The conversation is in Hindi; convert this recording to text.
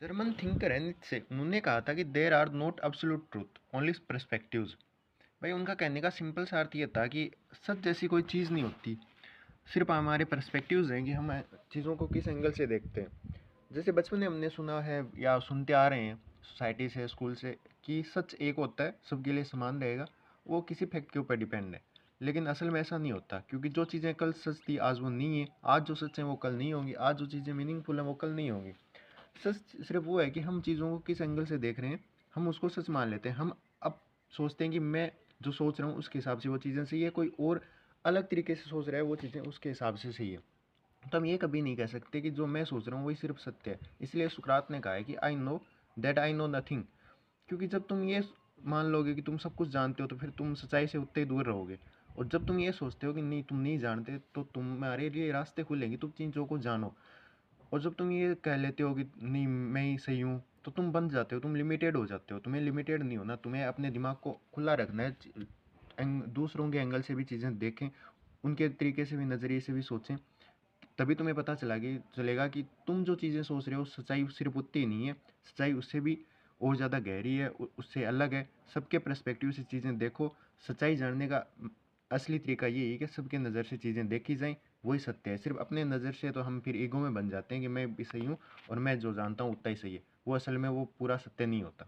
जर्मन थिंकर है नीत्शे, उन्होंने कहा था कि there are not absolute truth only perspectives. भाई उनका कहने का सिंपल सा अर्थ ये था कि सच जैसी कोई चीज़ नहीं होती, सिर्फ हमारे पर्सपेक्टिव्स हैं कि हम चीज़ों को किस एंगल से देखते हैं। जैसे बचपन में हमने सुना है या सुनते आ रहे हैं सोसाइटी से, स्कूल से, कि सच एक होता है, सबके लिए समान रहेगा, वो किसी फैक्ट के ऊपर डिपेंड है। लेकिन असल में ऐसा नहीं होता, क्योंकि जो चीज़ें कल सच थी आज वो नहीं है, आज जो सच है वो कल नहीं होंगी, आज जो चीज़ें मीनिंगफुल हैं वो कल नहीं होंगी। सच सिर्फ वो है कि हम चीज़ों को किस एंगल से देख रहे हैं, हम उसको सच मान लेते हैं। हम अब सोचते हैं कि मैं जो सोच रहा हूँ उसके हिसाब से वो चीज़ें सही है, कोई और अलग तरीके से सोच रहा है वो चीज़ें उसके हिसाब से सही है। तो हम ये कभी नहीं कह सकते कि जो मैं सोच रहा हूँ वही सिर्फ सत्य है। इसलिए सुकरात ने कहा है कि I know that I know nothing. क्योंकि जब तुम ये मान लोगे कि तुम सब कुछ जानते हो तो फिर तुम सच्चाई से उतने ही दूर रहोगे। और जब तुम ये सोचते हो कि नहीं तुम नहीं जानते, तो तुम्हारे लिए रास्ते खुलेंगे, तुम चीज़ों को जानो। और जब तुम ये कह लेते हो कि नहीं मैं ही सही हूँ, तो तुम बन जाते हो, तुम लिमिटेड हो जाते हो। तुम्हें लिमिटेड नहीं होना, तुम्हें अपने दिमाग को खुला रखना है। दूसरों के एंगल से भी चीज़ें देखें, उनके तरीके से भी, नज़रिए से भी सोचें। तभी तुम्हें पता चलेगा कि तुम जो चीज़ें सोच रहे हो सच्चाई सिर्फ उतनी ही नहीं है, सच्चाई उससे भी और ज़्यादा गहरी है, उससे अलग है। सबके पर्सपेक्टिव से चीज़ें देखो। सच्चाई जानने का असली तरीका ये है कि सबके नज़र से चीज़ें देखी जाएं, वही सत्य है। सिर्फ अपने नज़र से तो हम फिर ईगो में बन जाते हैं कि मैं भी सही हूँ और मैं जो जानता हूँ उतना ही सही है। वो असल में वो पूरा सत्य नहीं होता।